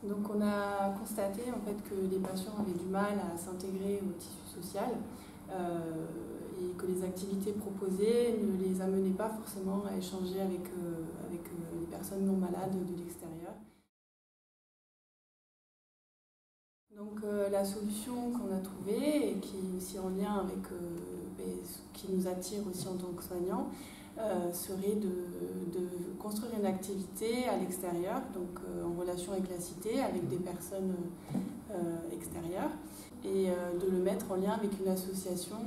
Donc on a constaté en fait que les patients avaient du mal à s'intégrer au tissu social et que les activités proposées ne les amenaient pas forcément à échanger avec les personnes non malades de l'extérieur. Donc la solution qu'on a trouvée, et qui est aussi en lien avec ce qui nous attire aussi en tant que soignants, serait de construire une activité à l'extérieur, donc en relation avec la cité, avec des personnes extérieures, et de le mettre en lien avec une association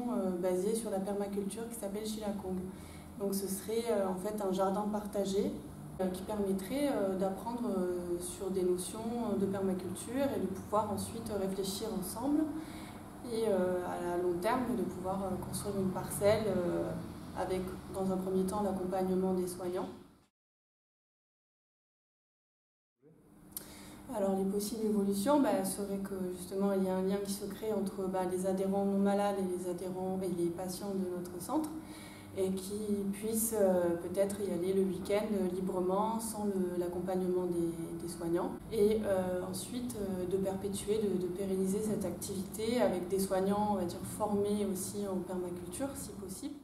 basée sur la permaculture qui s'appelle Chilakong. Donc ce serait en fait un jardin partagé qui permettrait d'apprendre sur des notions de permaculture et de pouvoir ensuite réfléchir ensemble et à long terme de pouvoir construire une parcelle avec dans un premier temps l'accompagnement des soignants. Alors les possibles évolutions seraient que justement il y a un lien qui se crée entre les adhérents non malades et les adhérents et les patients de notre centre, et qui puissent peut-être y aller le week-end librement sans l'accompagnement des soignants. Et ensuite de perpétuer, de pérenniser cette activité avec des soignants, on va dire, formés aussi en permaculture si possible.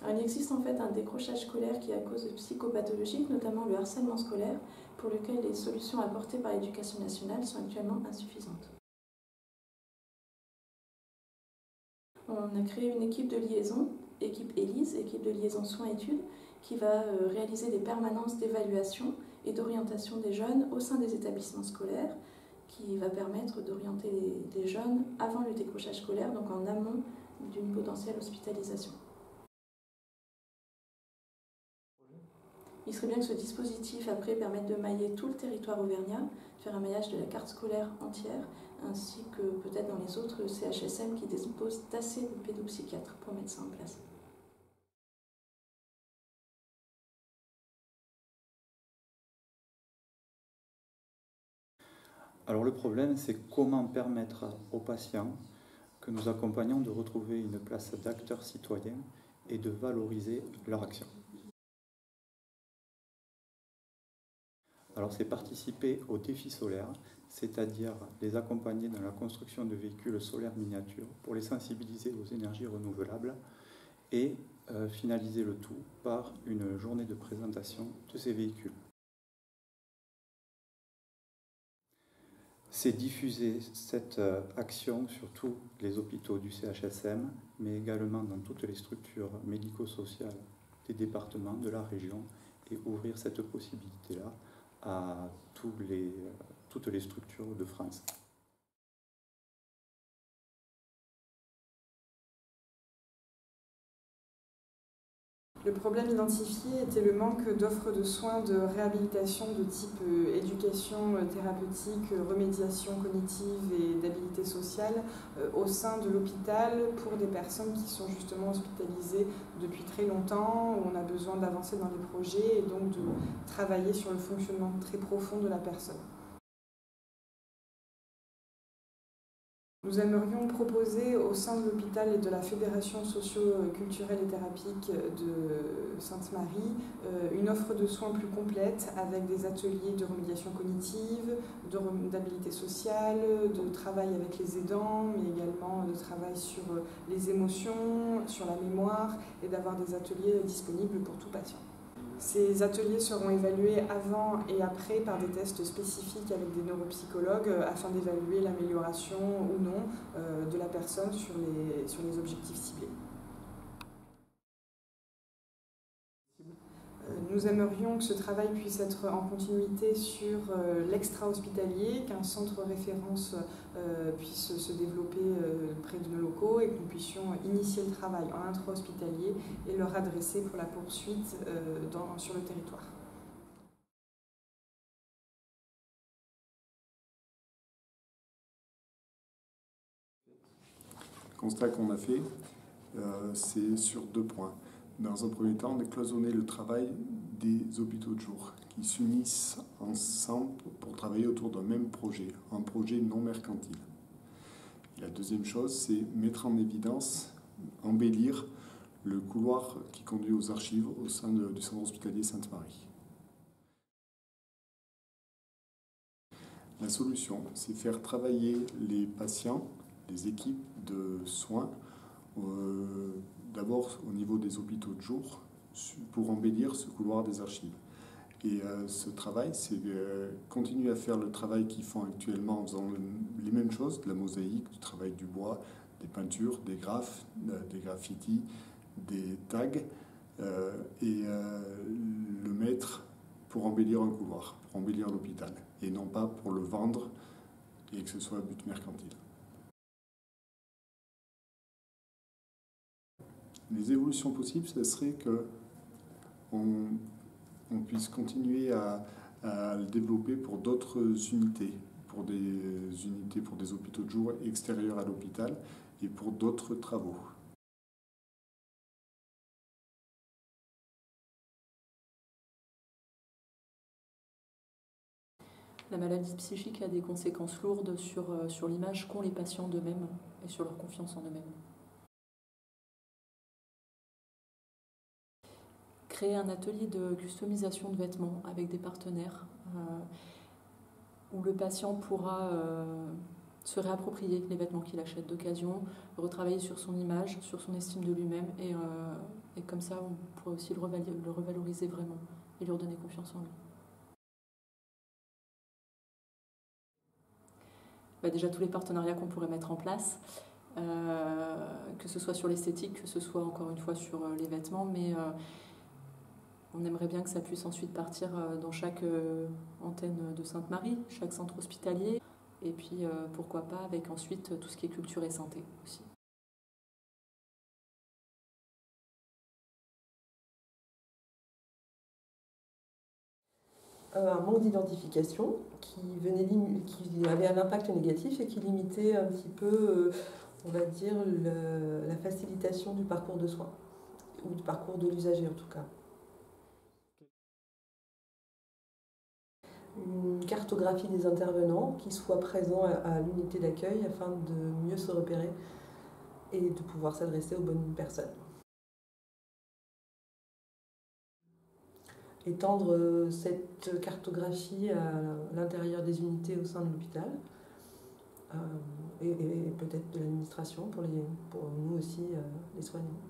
Alors, il existe en fait un décrochage scolaire qui est à cause de psychopathologiques, notamment le harcèlement scolaire, pour lequel les solutions apportées par l'Éducation nationale sont actuellement insuffisantes. On a créé une équipe de liaison, équipe ELISE, équipe de liaison soins-études, qui va réaliser des permanences d'évaluation et d'orientation des jeunes au sein des établissements scolaires, qui va permettre d'orienter les jeunes avant le décrochage scolaire, donc en amont d'une potentielle hospitalisation. Il serait bien que ce dispositif après permette de mailler tout le territoire auvergnat, de faire un maillage de la carte scolaire entière, ainsi que peut-être dans les autres CHSM qui disposent d'assez de pédopsychiatres pour mettre ça en place. Alors le problème, c'est comment permettre aux patients que nous accompagnons de retrouver une place d'acteurs citoyens et de valoriser leur action. Alors c'est participer au défi solaire, c'est-à-dire les accompagner dans la construction de véhicules solaires miniatures pour les sensibiliser aux énergies renouvelables et finaliser le tout par une journée de présentation de ces véhicules. C'est diffuser cette action sur tous les hôpitaux du CHSM, mais également dans toutes les structures médico-sociales des départements, de la région, et ouvrir cette possibilité-là à toutes les structures de France. Le problème identifié était le manque d'offres de soins de réhabilitation de type éducation thérapeutique, remédiation cognitive et d'habilité sociale au sein de l'hôpital pour des personnes qui sont justement hospitalisées depuis très longtemps, où on a besoin d'avancer dans les projets et donc de travailler sur le fonctionnement très profond de la personne. Nous aimerions proposer au sein de l'hôpital et de la Fédération socio-culturelle et thérapeutique de Sainte-Marie une offre de soins plus complète avec des ateliers de remédiation cognitive, d'habilité sociale, de travail avec les aidants, mais également de travail sur les émotions, sur la mémoire, et d'avoir des ateliers disponibles pour tout patient. Ces ateliers seront évalués avant et après par des tests spécifiques avec des neuropsychologues afin d'évaluer l'amélioration ou non de la personne sur les objectifs ciblés. Nous aimerions que ce travail puisse être en continuité sur l'extra-hospitalier, qu'un centre référence puisse se développer près de nos locaux et que nous puissions initier le travail en intra-hospitalier et le adresser pour la poursuite sur le territoire. Le constat qu'on a fait, c'est sur 2 points. Dans un premier temps, on a cloisonné le travail des hôpitaux de jour qui s'unissent ensemble pour travailler autour d'un même projet, un projet non mercantile. Et la deuxième chose, c'est mettre en évidence, embellir le couloir qui conduit aux archives au sein du centre hospitalier Sainte-Marie. La solution, c'est faire travailler les patients, les équipes de soins, d'abord au niveau des hôpitaux de jour, pour embellir ce couloir des archives. Et ce travail, c'est continuer à faire le travail qu'ils font actuellement en faisant les mêmes choses, de la mosaïque, du travail du bois, des peintures, des graphes, des graffitis, des tags, et le mettre pour embellir un couloir, pour embellir l'hôpital, et non pas pour le vendre et que ce soit à but mercantile. Les évolutions possibles, ce serait qu'on puisse continuer à le développer pour d'autres unités, pour des hôpitaux de jour extérieurs à l'hôpital et pour d'autres travaux. La maladie psychique a des conséquences lourdes sur l'image qu'ont les patients d'eux-mêmes et sur leur confiance en eux-mêmes. Créer un atelier de customisation de vêtements avec des partenaires où le patient pourra se réapproprier les vêtements qu'il achète d'occasion, retravailler sur son image, sur son estime de lui-même et comme ça on pourra aussi le revaloriser vraiment et lui redonner confiance en lui. Déjà tous les partenariats qu'on pourrait mettre en place, que ce soit sur l'esthétique, que ce soit encore une fois sur les vêtements, mais on aimerait bien que ça puisse ensuite partir dans chaque antenne de Sainte-Marie, chaque centre hospitalier, et puis pourquoi pas avec ensuite tout ce qui est culture et santé aussi. Un manque d'identification qui avait un impact négatif et qui limitait un petit peu, on va dire, la facilitation du parcours de soins, ou du parcours de l'usager en tout cas. Une cartographie des intervenants qui soit présent à l'unité d'accueil afin de mieux se repérer et de pouvoir s'adresser aux bonnes personnes. Étendre cette cartographie à l'intérieur des unités au sein de l'hôpital et peut-être de l'administration pour nous aussi, les soignants.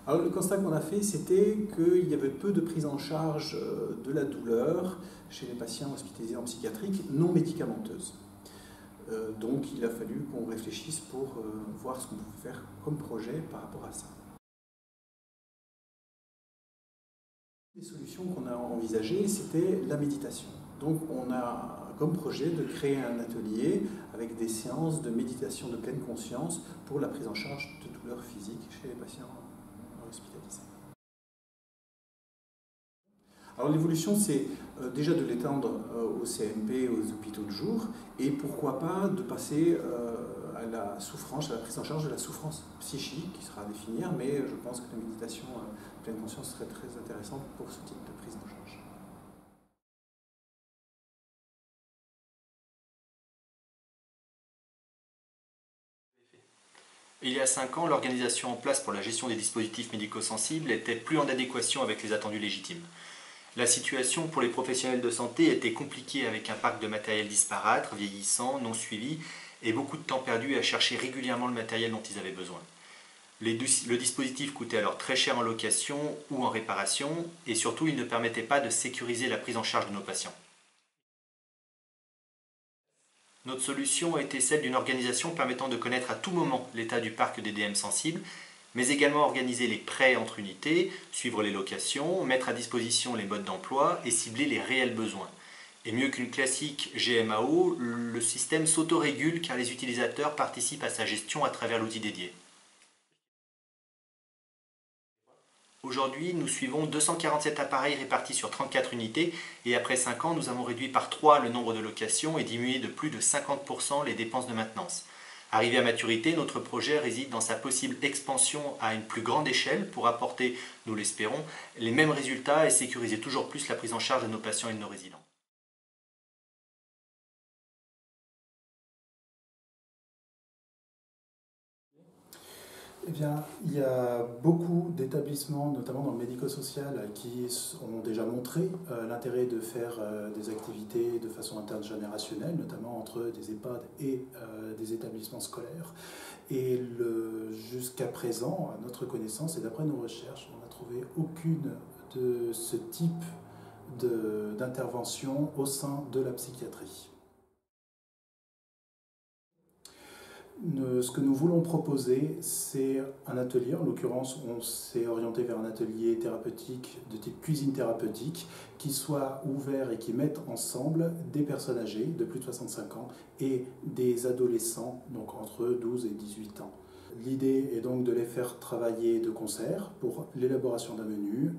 Alors le constat qu'on a fait, c'était qu'il y avait peu de prise en charge de la douleur chez les patients hospitalisés en psychiatrique non médicamenteuses. Donc il a fallu qu'on réfléchisse pour voir ce qu'on pouvait faire comme projet par rapport à ça. Les solutions qu'on a envisagées, c'était la méditation. Donc on a comme projet de créer un atelier avec des séances de méditation de pleine conscience pour la prise en charge de douleurs physiques chez les patients hospitalisés. Alors l'évolution, c'est déjà de l'étendre au CMP, aux hôpitaux de jour, et pourquoi pas de passer à la souffrance, à la prise en charge de la souffrance psychique, qui sera à définir, mais je pense que la méditation de pleine conscience serait très intéressante pour ce type de prise en charge. Il y a 5 ans, l'organisation en place pour la gestion des dispositifs médico-sensibles était plus en adéquation avec les attendus légitimes. La situation pour les professionnels de santé était compliquée avec un parc de matériel disparate, vieillissant, non suivi et beaucoup de temps perdu à chercher régulièrement le matériel dont ils avaient besoin. Le dispositif coûtait alors très cher en location ou en réparation et surtout il ne permettait pas de sécuriser la prise en charge de nos patients. Notre solution a été celle d'une organisation permettant de connaître à tout moment l'état du parc des DM sensibles, mais également organiser les prêts entre unités, suivre les locations, mettre à disposition les modes d'emploi et cibler les réels besoins. Et mieux qu'une classique GMAO, le système s'autorégule car les utilisateurs participent à sa gestion à travers l'outil dédié. Aujourd'hui, nous suivons 247 appareils répartis sur 34 unités et après 5 ans, nous avons réduit par 3 le nombre de locations et diminué de plus de 50% les dépenses de maintenance. Arrivé à maturité, notre projet réside dans sa possible expansion à une plus grande échelle pour apporter, nous l'espérons, les mêmes résultats et sécuriser toujours plus la prise en charge de nos patients et de nos résidents. Eh bien, il y a beaucoup d'établissements, notamment dans le médico-social, qui ont déjà montré l'intérêt de faire des activités de façon intergénérationnelle, notamment entre des EHPAD et des établissements scolaires. Et jusqu'à présent, à notre connaissance et d'après nos recherches, on n'a trouvé aucune de ce type d'intervention au sein de la psychiatrie. Ce que nous voulons proposer, c'est un atelier. En l'occurrence, on s'est orienté vers un atelier thérapeutique de type cuisine thérapeutique qui soit ouvert et qui mette ensemble des personnes âgées de plus de 65 ans et des adolescents, donc entre 12 et 18 ans. L'idée est donc de les faire travailler de concert pour l'élaboration d'un menu,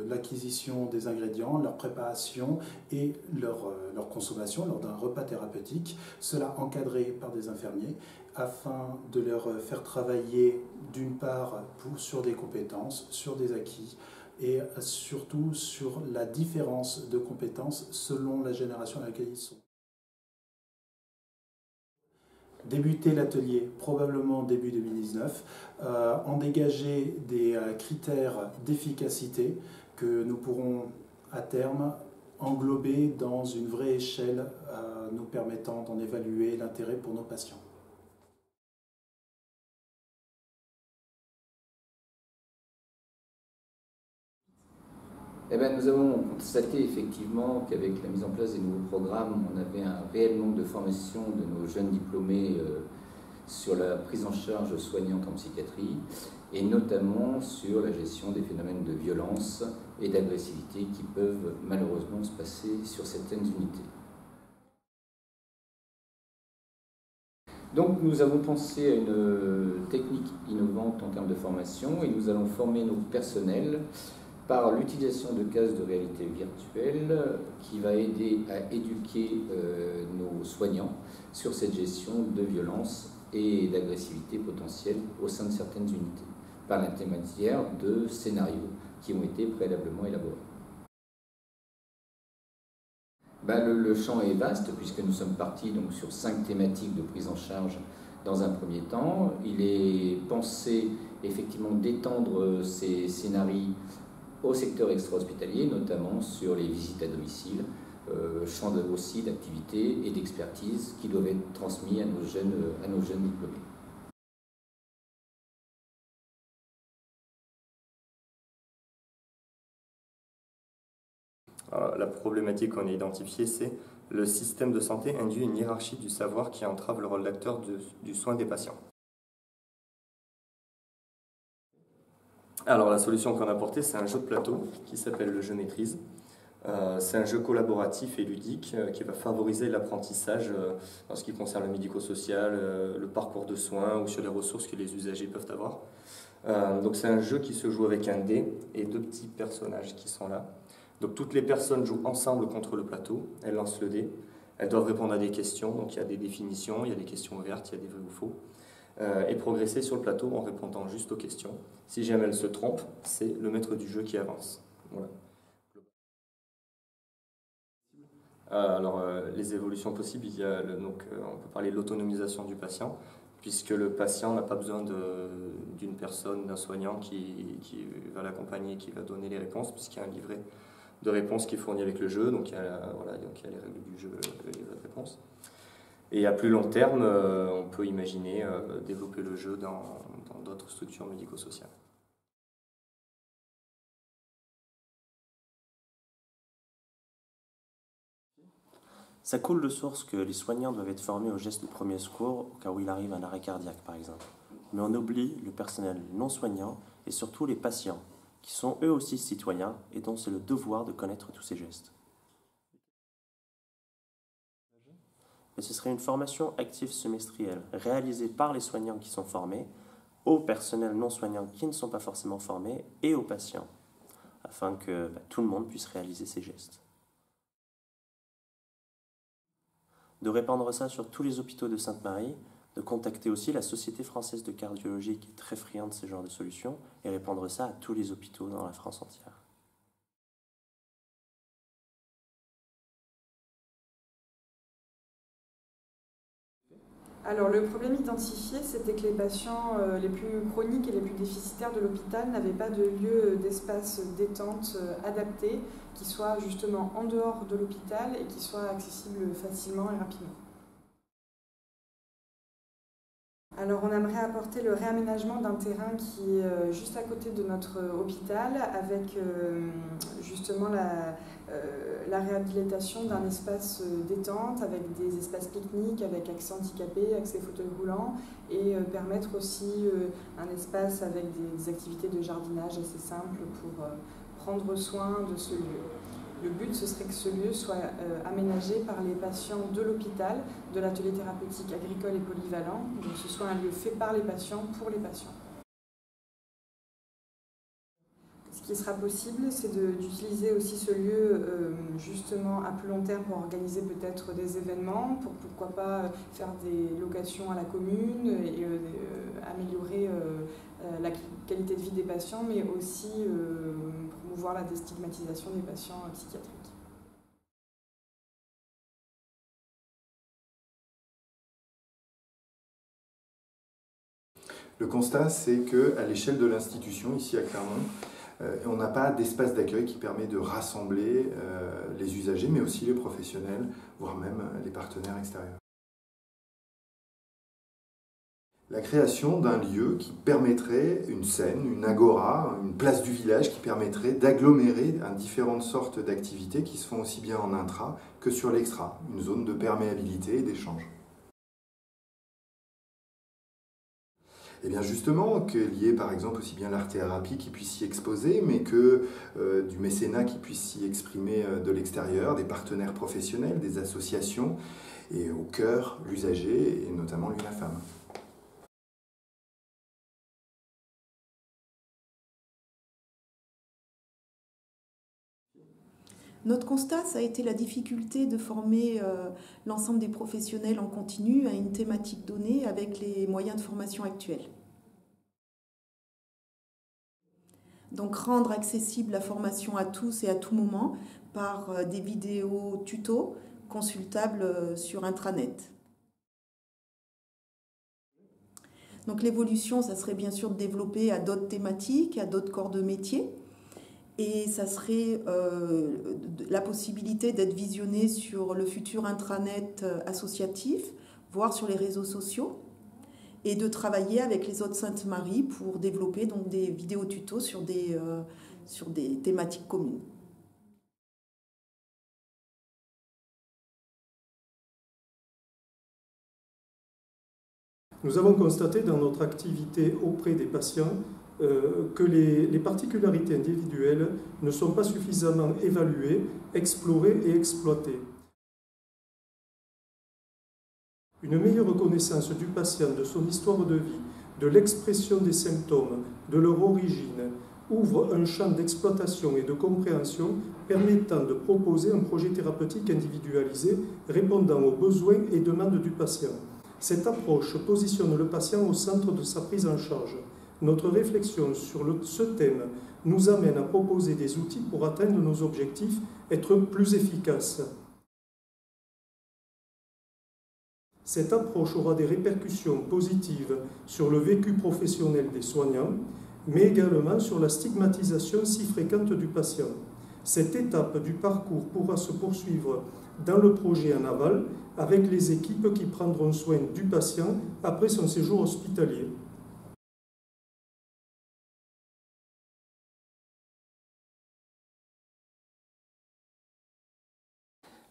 l'acquisition des ingrédients, leur préparation et leur consommation lors d'un repas thérapeutique, cela encadré par des infirmiers afin de leur faire travailler d'une part sur des compétences, sur des acquis et surtout sur la différence de compétences selon la génération à laquelle ils sont. Débuter l'atelier probablement début 2019, en dégager des critères d'efficacité que nous pourrons à terme englober dans une vraie échelle nous permettant d'en évaluer l'intérêt pour nos patients. Eh bien, nous avons constaté effectivement qu'avec la mise en place des nouveaux programmes, on avait un réel manque de formation de nos jeunes diplômés sur la prise en charge soignante en psychiatrie et notamment sur la gestion des phénomènes de violence et d'agressivité qui peuvent malheureusement se passer sur certaines unités. Donc nous avons pensé à une technique innovante en termes de formation et nous allons former nos personnels par l'utilisation de cases de réalité virtuelle qui va aider à éduquer nos soignants sur cette gestion de violence et d'agressivité potentielle au sein de certaines unités, par l'intermédiaire de scénarios qui ont été préalablement élaborés. Le champ est vaste puisque nous sommes partis donc, sur 5 thématiques de prise en charge dans un premier temps. Il est pensé effectivement d'étendre ces scénarios au secteur extra-hospitalier, notamment sur les visites à domicile, champ aussi d'activité et d'expertise qui doivent être transmis à nos jeunes diplômés. Alors, la problématique qu'on a identifiée, c'est le système de santé induit une hiérarchie du savoir qui entrave le rôle d'acteur du soin des patients. Alors la solution qu'on a apportée, c'est un jeu de plateau qui s'appelle le jeu maîtrise. C'est un jeu collaboratif et ludique qui va favoriser l'apprentissage en ce qui concerne le médico-social, le parcours de soins ou sur les ressources que les usagers peuvent avoir. Donc c'est un jeu qui se joue avec un dé et 2 petits personnages qui sont là. Donc toutes les personnes jouent ensemble contre le plateau, elles lancent le dé, elles doivent répondre à des questions, donc il y a des définitions, il y a des questions ouvertes, il y a des vrais ou faux. Et progresser sur le plateau en répondant juste aux questions. Si jamais elle se trompe, c'est le maître du jeu qui avance. Voilà. Alors, les évolutions possibles, il y a on peut parler de l'autonomisation du patient, puisque le patient n'a pas besoin d'une personne, d'un soignant qui va l'accompagner, qui va donner les réponses, puisqu'il y a un livret de réponses qui est fourni avec le jeu, donc il y a les règles du jeu, le livret de réponses. Et à plus long terme, on peut imaginer développer le jeu dans d'autres structures médico-sociales. Ça coule de source que les soignants doivent être formés aux gestes de premier secours au cas où il arrive un arrêt cardiaque, par exemple. Mais on oublie le personnel non soignant et surtout les patients, qui sont eux aussi citoyens et dont c'est le devoir de connaître tous ces gestes. Mais ce serait une formation active semestrielle réalisée par les soignants qui sont formés, aux personnels non soignants qui ne sont pas forcément formés et aux patients, afin que tout le monde puisse réaliser ces gestes. De répandre ça sur tous les hôpitaux de Sainte-Marie, de contacter aussi la Société française de cardiologie qui est très friande de ce genre de solutions et répandre ça à tous les hôpitaux dans la France entière. Alors le problème identifié, c'était que les patients les plus chroniques et les plus déficitaires de l'hôpital n'avaient pas de lieu d'espace détente adapté qui soit justement en dehors de l'hôpital et qui soit accessible facilement et rapidement. Alors on aimerait apporter le réaménagement d'un terrain qui est juste à côté de notre hôpital avec justement la réhabilitation d'un espace détente avec des espaces pique-nique, avec accès handicapé, accès fauteuil roulant et permettre aussi un espace avec des activités de jardinage assez simples pour prendre soin de ce lieu. Le but, ce serait que ce lieu soit aménagé par les patients de l'hôpital, de l'atelier thérapeutique agricole et polyvalent, donc ce soit un lieu fait par les patients, pour les patients. Ce qui sera possible, c'est d'utiliser aussi ce lieu justement à plus long terme pour organiser peut-être des événements, pour pourquoi pas faire des locations à la commune et améliorer la qualité de vie des patients, mais aussi promouvoir la déstigmatisation des patients psychiatriques. Le constat, c'est qu'à l'échelle de l'institution, ici à Clermont, on n'a pas d'espace d'accueil qui permet de rassembler les usagers, mais aussi les professionnels, voire même les partenaires extérieurs. La création d'un lieu qui permettrait une scène, une agora, une place du village qui permettrait d'agglomérer différentes sortes d'activités qui se font aussi bien en intra que sur l'extra, une zone de perméabilité et d'échange. Et bien justement, qu'il y ait par exemple aussi bien l'art-thérapie qui puisse s'y exposer, mais que du mécénat qui puisse s'y exprimer de l'extérieur, des partenaires professionnels, des associations, et au cœur, l'usager, et notamment l'UNAFAM. Notre constat, ça a été la difficulté de former l'ensemble des professionnels en continu à une thématique donnée avec les moyens de formation actuels. Donc rendre accessible la formation à tous et à tout moment par des vidéos tutos consultables sur intranet. Donc l'évolution, ça serait bien sûr de développer à d'autres thématiques, à d'autres corps de métier. Et ça serait la possibilité d'être visionné sur le futur intranet associatif, voire sur les réseaux sociaux, et de travailler avec les autres Sainte-Marie pour développer donc des vidéos tutos sur des thématiques communes. Nous avons constaté dans notre activité auprès des patients que les particularités individuelles ne sont pas suffisamment évaluées, explorées et exploitées. Une meilleure connaissance du patient, de son histoire de vie, de l'expression des symptômes, de leur origine, ouvre un champ d'exploitation et de compréhension permettant de proposer un projet thérapeutique individualisé répondant aux besoins et demandes du patient. Cette approche positionne le patient au centre de sa prise en charge. Notre réflexion sur ce thème nous amène à proposer des outils pour atteindre nos objectifs, être plus efficaces. Cette approche aura des répercussions positives sur le vécu professionnel des soignants, mais également sur la stigmatisation si fréquente du patient. Cette étape du parcours pourra se poursuivre dans le projet en aval avec les équipes qui prendront soin du patient après son séjour hospitalier.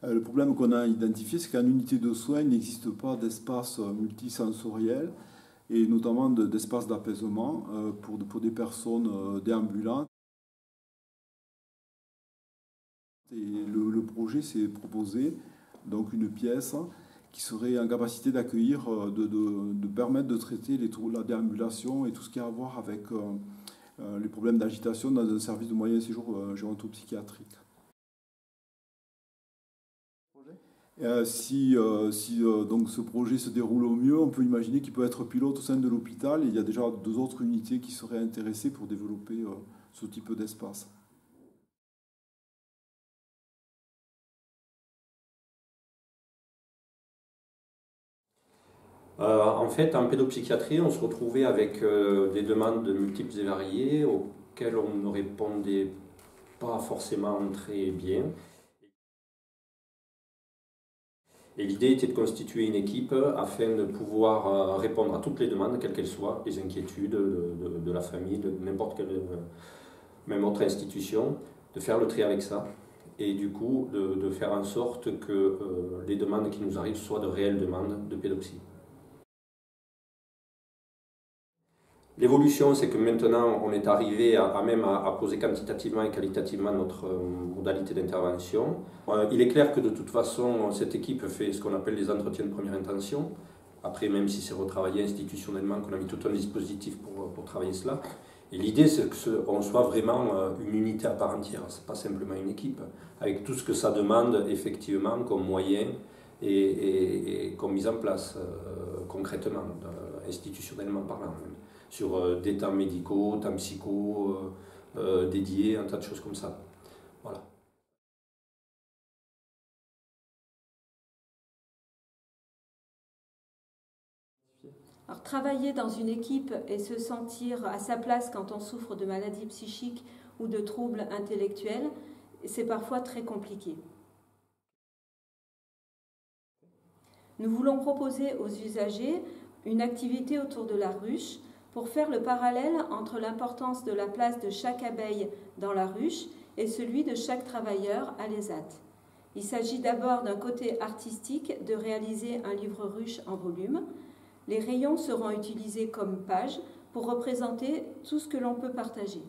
Le problème qu'on a identifié, c'est qu'en unité de soins, il n'existe pas d'espace multisensoriel et notamment d'espace d'apaisement pour des personnes déambulantes. Et le projet s'est proposé donc une pièce qui serait en capacité d'accueillir, de permettre de traiter la déambulation et tout ce qui a à voir avec les problèmes d'agitation dans un service de moyen séjour géronto-psychiatrique. Si donc ce projet se déroule au mieux, on peut imaginer qu'il peut être pilote au sein de l'hôpital. Il y a déjà 2 autres unités qui seraient intéressées pour développer ce type d'espace. En fait, en pédopsychiatrie, on se retrouvait avec des demandes multiples et variées auxquelles on ne répondait pas forcément très bien. Et l'idée était de constituer une équipe afin de pouvoir répondre à toutes les demandes, quelles qu'elles soient, les inquiétudes de la famille, de n'importe quelle même autre institution, de faire le tri avec ça et du coup de faire en sorte que les demandes qui nous arrivent soient de réelles demandes de pédopsie. L'évolution, c'est que maintenant on est arrivé à poser quantitativement et qualitativement notre modalité d'intervention. Il est clair que de toute façon, cette équipe fait ce qu'on appelle les entretiens de première intention. Après, même si c'est retravaillé institutionnellement, qu'on a mis tout un dispositif pour travailler cela. Et l'idée, c'est qu'on soit vraiment une unité à part entière, ce n'est pas simplement une équipe, avec tout ce que ça demande effectivement comme moyen et comme mise en place concrètement, institutionnellement parlant. Sur des temps médicaux, temps psycho, dédiés, un tas de choses comme ça. Voilà. Alors, travailler dans une équipe et se sentir à sa place quand on souffre de maladies psychiques ou de troubles intellectuels, c'est parfois très compliqué. Nous voulons proposer aux usagers une activité autour de la ruche pour faire le parallèle entre l'importance de la place de chaque abeille dans la ruche et celui de chaque travailleur à l'ESAT. Il s'agit d'abord d'un côté artistique de réaliser un livre ruche en volume. Les rayons seront utilisés comme pages pour représenter tout ce que l'on peut partager.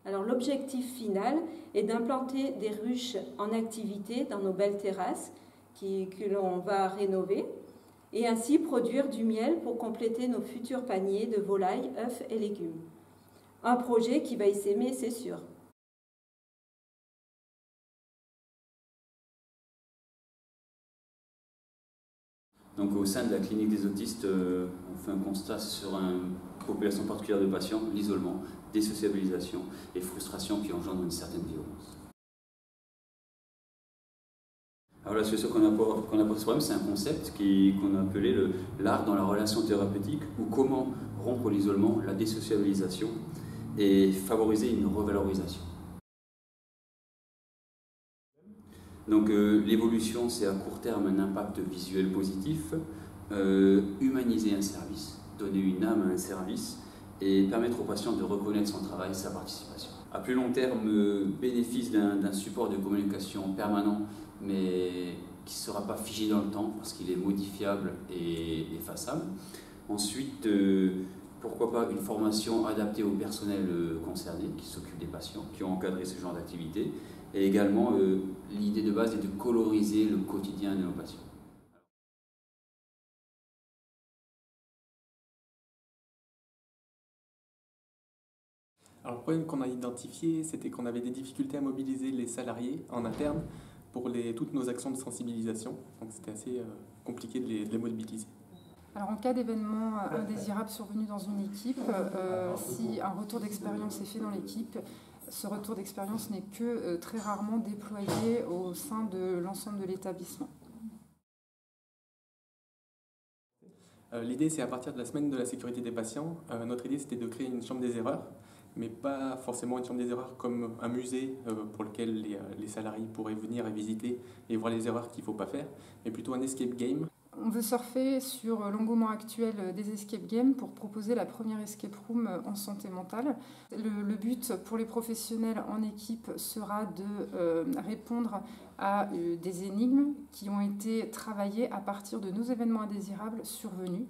Alors l'objectif final est d'implanter des ruches en activité dans nos belles terrasses que l'on va rénover et ainsi produire du miel pour compléter nos futurs paniers de volailles, œufs et légumes. Un projet qui va y s'aimer, c'est sûr. Donc au sein de la clinique des autistes, on fait un constat sur une population particulière de patients, l'isolement, désociabilisation et frustration qui engendrent une certaine violence. Alors la solution qu'on apporte à ce problème, c'est un concept qu'on a appelé l'art dans la relation thérapeutique, ou comment rompre l'isolement, la désociabilisation et favoriser une revalorisation. Donc l'évolution, c'est à court terme un impact visuel positif, humaniser un service, donner une âme à un service et permettre aux patients de reconnaître son travail, sa participation. À plus long terme, bénéfice d'un support de communication permanent, mais qui ne sera pas figé dans le temps parce qu'il est modifiable et effaçable. Ensuite, pourquoi pas une formation adaptée au personnel concerné qui s'occupe des patients, qui ont encadré ce genre d'activité. Et également, l'idée de base est de coloriser le quotidien de nos patients. Alors, le problème qu'on a identifié, c'était qu'on avait des difficultés à mobiliser les salariés en interne pour toutes nos actions de sensibilisation. Donc c'était assez compliqué de les mobiliser. Alors en cas d'événement indésirable survenu dans une équipe, si un retour d'expérience est fait dans l'équipe, ce retour d'expérience n'est que très rarement déployé au sein de l'ensemble de l'établissement. L'idée, c'est à partir de la semaine de la sécurité des patients, notre idée c'était de créer une chambre des erreurs, mais pas forcément une chambre des erreurs comme un musée pour lequel les salariés pourraient venir et visiter et voir les erreurs qu'il ne faut pas faire, mais plutôt un escape game. On veut surfer sur l'engouement actuel des escape games pour proposer la première escape room en santé mentale. Le but pour les professionnels en équipe sera de répondre à des énigmes qui ont été travaillées à partir de nos événements indésirables survenus.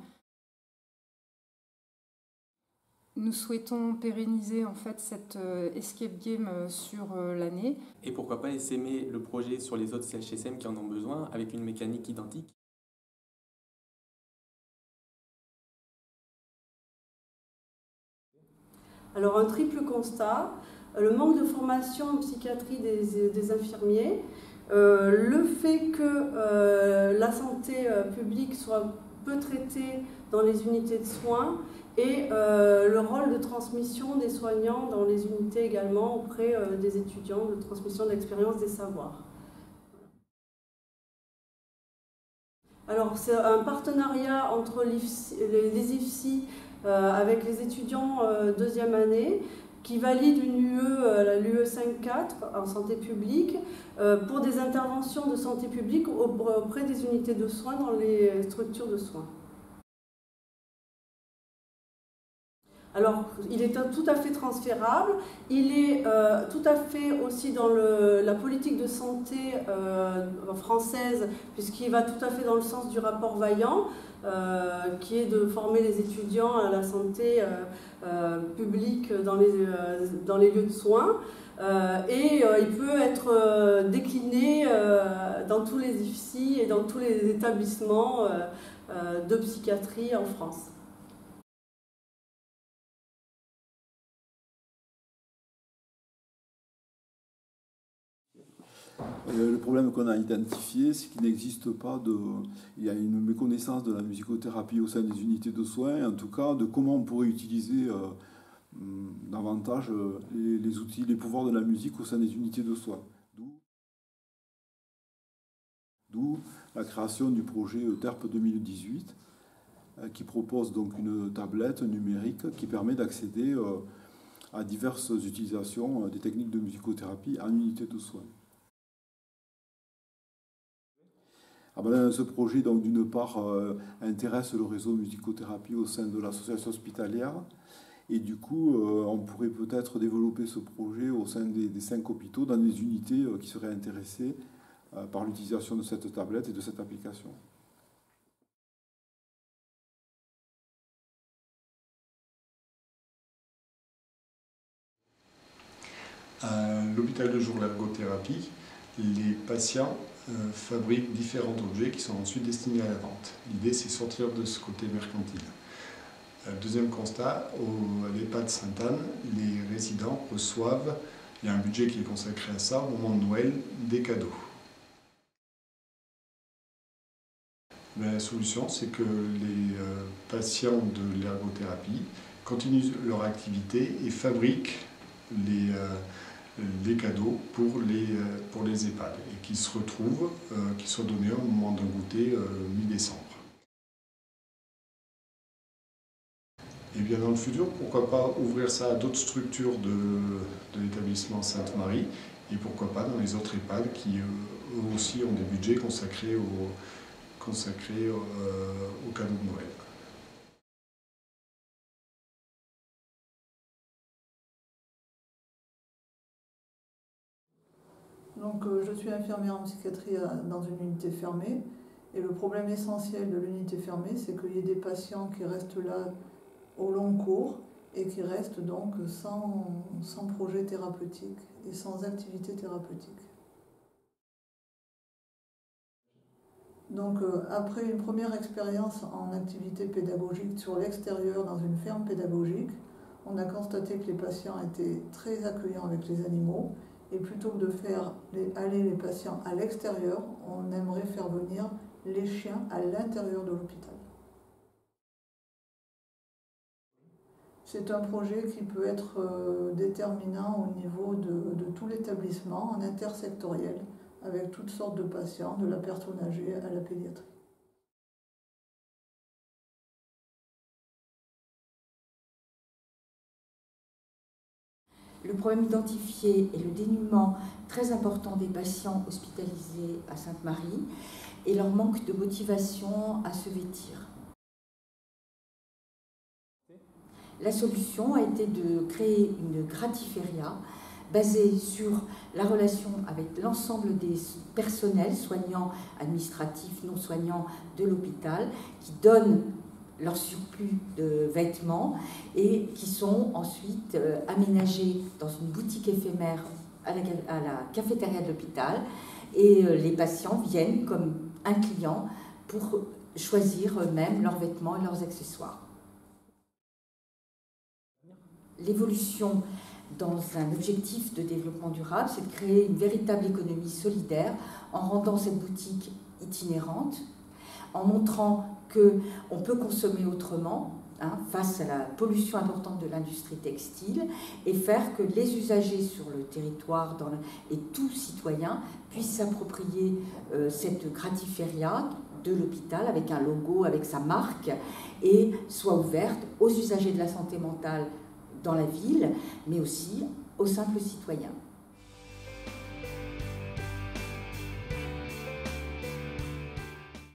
Nous souhaitons pérenniser en fait cette escape game sur l'année. Et pourquoi pas essaimer le projet sur les autres CHSM qui en ont besoin avec une mécanique identique. Alors un triple constat, le manque de formation en psychiatrie des infirmiers, le fait que la santé publique soit peu traitée dans les unités de soins et le rôle de transmission des soignants dans les unités également auprès des étudiants, de transmission d'expérience des savoirs. Alors c'est un partenariat entre les IFSI avec les étudiants deuxième année qui valident une UE, l'UE 5.4 en santé publique, pour des interventions de santé publique auprès des unités de soins dans les structures de soins. Alors, il est tout à fait transférable, il est tout à fait aussi dans la politique de santé française, puisqu'il va tout à fait dans le sens du rapport Vaillant, qui est de former les étudiants à la santé publique dans les lieux de soins. Et il peut être décliné dans tous les IFSI et dans tous les établissements de psychiatrie en France. Le problème qu'on a identifié, c'est qu'il n'existe pas il y a une méconnaissance de la musicothérapie au sein des unités de soins, en tout cas de comment on pourrait utiliser davantage les outils, les pouvoirs de la musique au sein des unités de soins. D'où la création du projet TERP 2018, qui propose donc une tablette numérique qui permet d'accéder à diverses utilisations des techniques de musicothérapie en unité de soins. Ce projet, donc, d'une part, intéresse le réseau musicothérapie au sein de l'association hospitalière. Et du coup, on pourrait peut-être développer ce projet au sein des 5 hôpitaux dans des unités qui seraient intéressées par l'utilisation de cette tablette et de cette application. À l'hôpital de jour l'ergothérapie, les patients fabriquent différents objets qui sont ensuite destinés à la vente. L'idée, c'est sortir de ce côté mercantile. Deuxième constat, à l'EHPAD Sainte-Anne, les résidents reçoivent, il y a un budget qui est consacré à ça, au moment de Noël, des cadeaux. La solution, c'est que les patients de l'ergothérapie continuent leur activité et fabriquent les cadeaux pour les EHPAD et qui se retrouvent, qui sont donnés au moment d'un goûter mi-décembre. Et bien dans le futur, pourquoi pas ouvrir ça à d'autres structures de l'établissement Sainte-Marie et pourquoi pas dans les autres EHPAD qui eux aussi ont des budgets consacrés aux cadeaux de Noël. Donc, je suis infirmière en psychiatrie dans une unité fermée et le problème essentiel de l'unité fermée, c'est qu'il y ait des patients qui restent là au long cours et qui restent donc sans projet thérapeutique et sans activité thérapeutique. Donc, après une première expérience en activité pédagogique sur l'extérieur dans une ferme pédagogique, on a constaté que les patients étaient très accueillants avec les animaux. Et plutôt que de faire aller les patients à l'extérieur, on aimerait faire venir les chiens à l'intérieur de l'hôpital. C'est un projet qui peut être déterminant au niveau de tout l'établissement, en intersectoriel, avec toutes sortes de patients, de la personne âgée à la pédiatrie. Le problème identifié est le dénuement très important des patients hospitalisés à Sainte-Marie et leur manque de motivation à se vêtir. La solution a été de créer une gratiféria basée sur la relation avec l'ensemble des personnels soignants, administratifs, non soignants de l'hôpital qui donnent leur surplus de vêtements et qui sont ensuite aménagés dans une boutique éphémère à la cafétéria de l'hôpital et les patients viennent comme un client pour choisir eux-mêmes leurs vêtements et leurs accessoires. L'évolution dans un objectif de développement durable, c'est de créer une véritable économie solidaire en rendant cette boutique itinérante, en montrant qu'on peut consommer autrement face à la pollution importante de l'industrie textile et faire que les usagers sur le territoire et tout citoyen puissent s'approprier cette gratiféria de l'hôpital avec un logo, avec sa marque, et soit ouverte aux usagers de la santé mentale dans la ville, mais aussi aux simples citoyens.